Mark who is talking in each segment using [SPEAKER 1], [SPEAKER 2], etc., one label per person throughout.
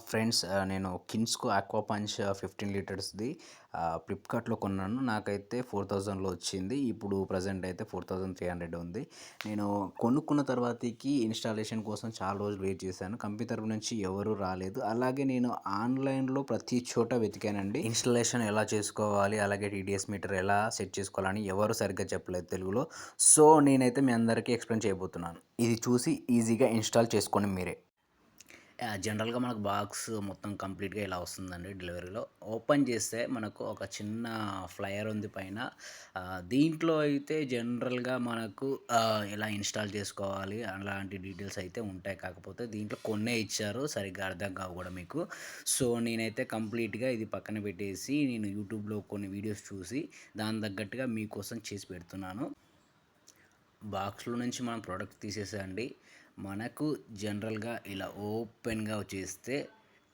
[SPEAKER 1] Friends, నేను కిన్స్‌కో aqua punch 15 లీటర్స్‌ది ఫ్లిప్‌కార్ట్‌లో కొన్నాను. నాకైతే 4000లో వచ్చింది. ఇప్పుడు ప్రెజెంట్ అయితే 4300 ఉంది. నేను కొనుక్కున్న తర్వాతకి ఇన్‌స్టాలేషన్ కోసం చాలా రోజులు వెయిట్ చేశాను. కంపెనీ తరపు నుంచి ఎవరు రాలేదు. అలాగే నేను ఆన్‌లైన్‌లో ప్రతి చోట వెతికానండి. ఇన్‌స్టాలేషన్ ఎలా చేసుకోవాలి, అలాగే టీడీఎస్ మీటర్ ఎలా సెట్ చేసుకోవాలని ఎవరు సరిగ్గా చెప్పలేదు తెలుగులో. సో, నేనైతే మీ అందరికీ ఎక్స్‌ప్లెయిన్ చేయబోతున్నాను. ఇది చూసి ఈజీగా ఇన్‌స్టాల్ చేసుకోండి మీరే. జనరల్‌గా మనకు బాక్స్ మొత్తం కంప్లీట్‌గా ఇలా వస్తుందండి డెలివరీలో. ఓపెన్ చేస్తే మనకు ఒక చిన్న ఫ్లయర్ ఉంది పైన. దీంట్లో అయితే జనరల్‌గా మనకు ఎలా ఇన్‌స్టాల్ చేసుకోవాలి అలాంటి డీటెయిల్స్ అయితే ఉంటాయి. కాకపోతే దీంట్లో కొన్నే ఇచ్చారు. సరిగ్గా అర్థం కావు కూడా మీకు. సో, నేనైతే కంప్లీట్‌గా ఇది పక్కన పెట్టేసి నేను యూట్యూబ్‌లో కొన్ని వీడియోస్ చూసి దానికి తగ్గట్టుగా మీకోసం చేసి పెడుతున్నాను. బాక్స్‌లో నుంచి మనం ప్రోడక్ట్ తీసేసండి. మనకు జనరల్‌గా ఇలా ఓపెన్‌గా చేస్తే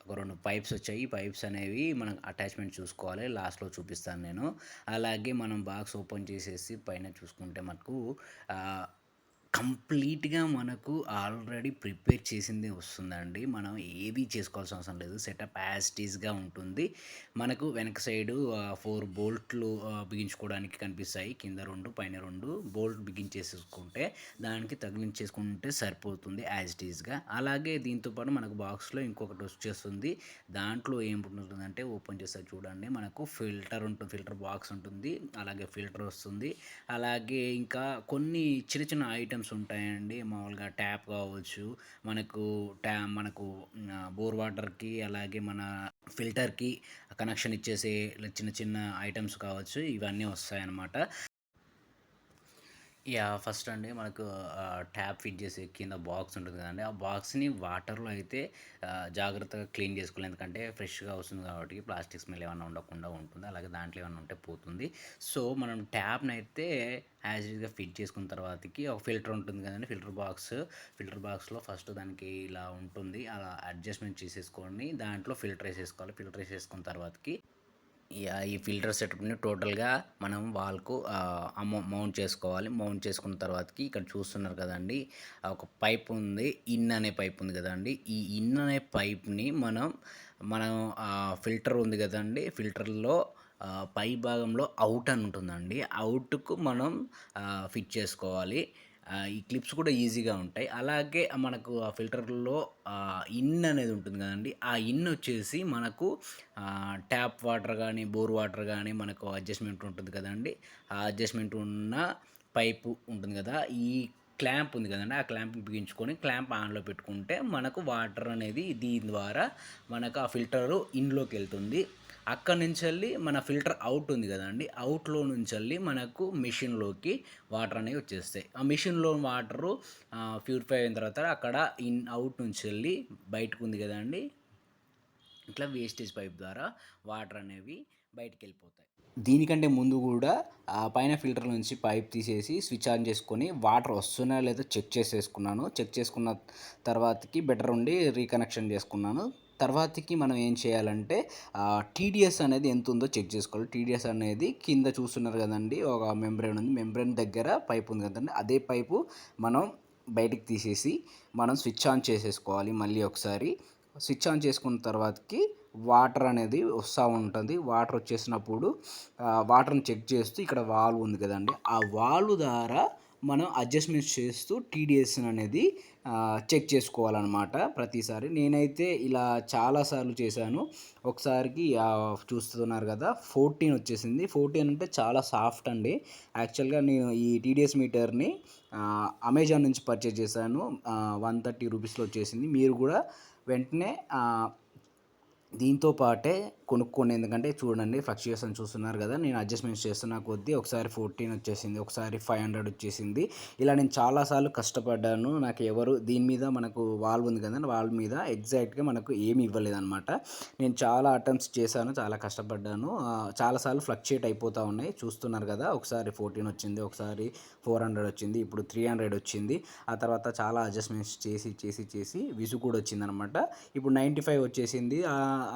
[SPEAKER 1] ఒక 2 పైప్స్ వచ్చాయి. ఈ పైప్స్ అనేవి మనం అటాచ్‌మెంట్ చూసుకోవాలి. లాస్ట్‌లో చూపిస్తాను నేను. అలాగే మనం బాక్స్ ఓపెన్ చేసేసి పైన చూసుకుంటే మనకు ఆహ్, కంప్లీట్‌గా మనకు ఆల్రెడీ ప్రిపేర్ చేసిందే వస్తుందండి. మనం ఏది చేసుకోవాల్సిన అవసరం లేదు. సెటప్ యాజ్ ఇట్ ఈస్‌గా ఉంటుంది. మనకు వెనక సైడు 4 బోల్ట్‌లు బిగించుకోవడానికి కనిపిస్తాయి. కింద 2 పైన 2 బోల్ట్ బిగించేసేసుకుంటే దానికి తగిలించేసుకుంటే సరిపోతుంది యాజ్ ఇట్ ఈస్‌గా. అలాగే దీంతో పాటు మనకు బాక్స్‌లో ఇంకొకటి వచ్చేస్తుంది. దాంట్లో ఏముంటుందంటే ఓపెన్ చేస్తే చూడండి మనకు ఫిల్టర్ బాక్స్ ఉంటుంది. అలాగే ఫిల్టర్ వస్తుంది. అలాగే ఇంకా కొన్ని చిన్న చిన్న ఐటెమ్స్ ఉంటాయండి. మామూలుగా ట్యాప్ కావచ్చు, మనకు మనకు బోర్ వాటర్‌కి అలాగే మన ఫిల్టర్‌కి కనెక్షన్ ఇచ్చేసే చిన్న చిన్న ఐటెమ్స్ కావచ్చు, ఇవన్నీ వస్తాయన్నమాట. ఫస్ట్ అండి మనకు ట్యాప్ ఫిట్ చేసే కింద బాక్స్ ఉంటుంది కదండీ! ఆ బాక్స్‌ని వాటర్‌లో అయితే జాగ్రత్తగా క్లీన్ చేసుకోవాలి. ఎందుకంటే ఫ్రెష్‌గా వస్తుంది కాబట్టి ప్లాస్టిక్ స్మెల్ ఏమన్నా ఉండకుండా ఉంటుంది. అలాగే దాంట్లో ఏమన్నా ఉంటే పోతుంది. సో, మనం ట్యాప్‌నయితే యాజ్ యూజువల్‌గా ఫిట్ చేసుకున్న తర్వాతకి ఒక ఫిల్టర్ ఉంటుంది కదండీ! ఫిల్టర్ బాక్స్‌లో ఫస్ట్ దానికి ఇలా ఉంటుంది. అలా అడ్జస్ట్‌మెంట్ చేసేసుకొని దాంట్లో ఫిల్టర్ ఏసేసుకోవాలి. ఫిల్టర్ ఏసేసుకున్న తర్వాతకి ఈ ఫిల్టర్ సెటప్‌ని టోటల్‌గా మనం వాల్‌కు మౌంట్ చేసుకోవాలి. మౌంట్ చేసుకున్న తర్వాతకి ఇక్కడ చూస్తున్నారు కదండీ! ఒక పైప్ ఉంది. ఇన్ అనే పైప్ ఉంది కదండీ! ఈ ఇన్ అనే పైప్‌ని మనం ఫిల్టర్ ఉంది కదండీ! ఫిల్టర్‌లో పై భాగంలో అవుట్ అని ఉంటుందండి. అవుట్‌కు మనం ఫిట్ చేసుకోవాలి. ఈ క్లిప్స్ కూడా ఈజీగా ఉంటాయి. అలాగే మనకు ఆ ఫిల్టర్‌లో ఇన్ అనేది ఉంటుంది కదండీ! ఆ ఇన్ వచ్చేసి మనకు ట్యాప్ వాటర్ గానీ, బోర్ వాటర్ గానీ మనకు అడ్జస్ట్‌మెంట్ ఉంటుంది కదండీ! ఆ అడ్జస్ట్‌మెంట్ ఉన్న పైపు ఉంటుంది కదా! ఈ క్లాంప్ ఉంది కదండీ! ఆ క్లాంప్‌ని బిగించుకొని క్లాంప్ ఆన్‌లో పెట్టుకుంటే మనకు వాటర్ అనేది దీని ద్వారా మనకు ఆ ఫిల్టరు ఇన్‌లోకెళ్తుంది. అక్కడి నుంచెళ్ళి మన ఫిల్టర్ అవుట్ ఉంది కదండీ! అవుట్‌లో నుంచెళ్ళి మనకు మెషిన్‌లోకి వాటర్ అనేవి వచ్చేస్తాయి. ఆ మెషిన్‌లో వాటరు ప్యూరిఫై అయిన తర్వాత అక్కడ అవుట్ నుంచెళ్ళి బయటకుంది కదండీ! ఇట్లా వేస్టేజ్ పైప్ ద్వారా వాటర్ అనేవి బయటికెళ్ళిపోతాయి. దీనికంటే ముందు గూడా పైన ఫిల్టర్ నుంచి పైప్ తీసేసి స్విచ్ ఆన్ చేసుకొని వాటర్ వస్తున్నాయో లేదో చెక్ చేసేసుకున్నాను. చెక్ చేసుకున్న తర్వాతకి బెటర్ ఉండి రీకనెక్షన్ చేసుకున్నాను. తర్వాతకి మనం ఏం చేయాలంటే టీడీఎస్ అనేది ఎంతుందో చెక్ చేసుకోవాలి. టీడీఎస్ అనేది కింద చూస్తున్నారు గదండీ! ఒక మెంబ్రేన్ ఉంది. మెంబ్రేన్ దగ్గర పైప్ ఉంది కదండీ! అదే పైపు మనం బయటికి తీసేసి మనం స్విచ్ ఆన్ చేసేసుకోవాలి మళ్ళీ ఒకసారి. స్విచ్ ఆన్ చేసుకున్న తర్వాతకి వాటర్ అనేది వస్తూ ఉంటుంది. వాటర్ వచ్చేసినప్పుడు వాటర్‌ని చెక్ చేస్తూ ఇక్కడ వాల్వ్ ఉంది కదండీ! ఆ వాల్వ్ ద్వారా మనం అడ్జస్ట్‌మెంట్స్ చేస్తూ టీడీఎస్ అనేది చెక్ చేసుకోవాలనమాట ప్రతిసారి. నేనైతే ఇలా చాలా సార్లు చేశాను. ఒకసారికి చూస్తున్నారు కదా! 14 వచ్చేసింది. 14 అంటే చాలా సాఫ్ట్ అండి. యాక్చువల్‌గా నేను ఈ టీడీఎస్ మీటర్‌ని అమెజాన్ నుంచి పర్చేజ్ చేశాను. 130 రూపీస్‌లో వచ్చేసింది. మీరు కూడా వెంటనే దీంతో పాటే కొనుక్కోండి. ఎందుకంటే చూడండి ఫ్లక్చుయేషన్ చూస్తున్నారు కదా! నేను అడ్జస్ట్‌మెంట్స్ చేస్తున్న కొద్దీ ఒకసారి 14 వచ్చేసింది. ఒకసారి 500 వచ్చేసింది. ఇలా నేను చాలా సార్లు కష్టపడ్డాను. నాకు ఎవరు దీని మీద మనకు వాల్వ్ ఉంది కదండీ! వాల్వ్ మీద ఎగ్జాక్ట్‌గా మనకు ఏమి ఇవ్వలేదనమాట. నేను చాలా అటెంప్ట్స్ చేశాను. చాలా కష్టపడ్డాను. చాలా సార్లు ఫ్లక్చుయేట్ అయిపోతా ఉన్నాయి. చూస్తున్నారు కదా! ఒకసారి 14 వచ్చింది. ఒకసారి 400 వచ్చింది. ఇప్పుడు 300 వచ్చింది. ఆ తర్వాత చాలా అడ్జస్ట్‌మెంట్స్ చేసి విసుగు కూడా వచ్చిందనమాట. ఇప్పుడు 95 వచ్చేసింది.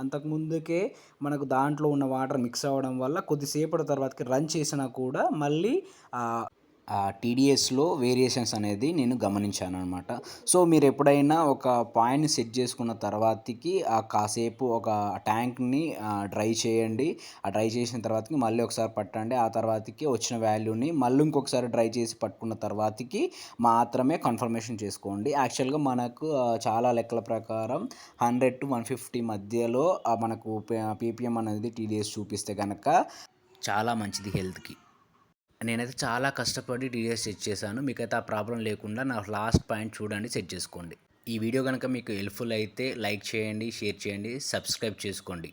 [SPEAKER 1] అంతకుముందుకే మనకు దాంట్లో ఉన్న వాటర్ మిక్స్ అవ్వడం వల్ల కొద్దిసేపటి తర్వాతకి రన్ చేసినా కూడా మళ్ళీ టీడీఎస్‌లో వేరియేషన్స్ అనేది నేను గమనించాననమాట. సో, మీరెప్పుడైనా ఒక పాయింట్‌ని సెట్ చేసుకున్న తర్వాతకి కాసేపు ఒక ట్యాంక్‌ని డ్రై చేయండి. ఆ డ్రై చేసిన తర్వాతకి మళ్ళీ ఒకసారి పట్టండి. ఆ తర్వాతకి వచ్చిన వాల్యూని మళ్ళీ ఇంకొకసారి డ్రై చేసి పట్టుకున్న తర్వాతకి మాత్రమే కన్ఫర్మేషన్ చేసుకోండి. యాక్చువల్‌గా మనకు చాలా లెక్కల ప్రకారం 100-150 మధ్యలో మనకు పీపీఎం అనేది టీడీఎస్ చూపిస్తే గనక చాలా మంచిది హెల్త్‌కి. నేనైతే చాలా కష్టపడి టీడీఎస్ సెట్ చేశాను. మీకైతే ఆ ప్రాబ్లమ్ లేకుండా నా లాస్ట్ పాయింట్ చూడండి, సెట్ చేసుకోండి. ఈ వీడియో గనుక మీకు హెల్ప్‌ఫుల్ అయితే లైక్ చేయండి, షేర్ చేయండి, సబ్స్క్రైబ్ చేసుకోండి.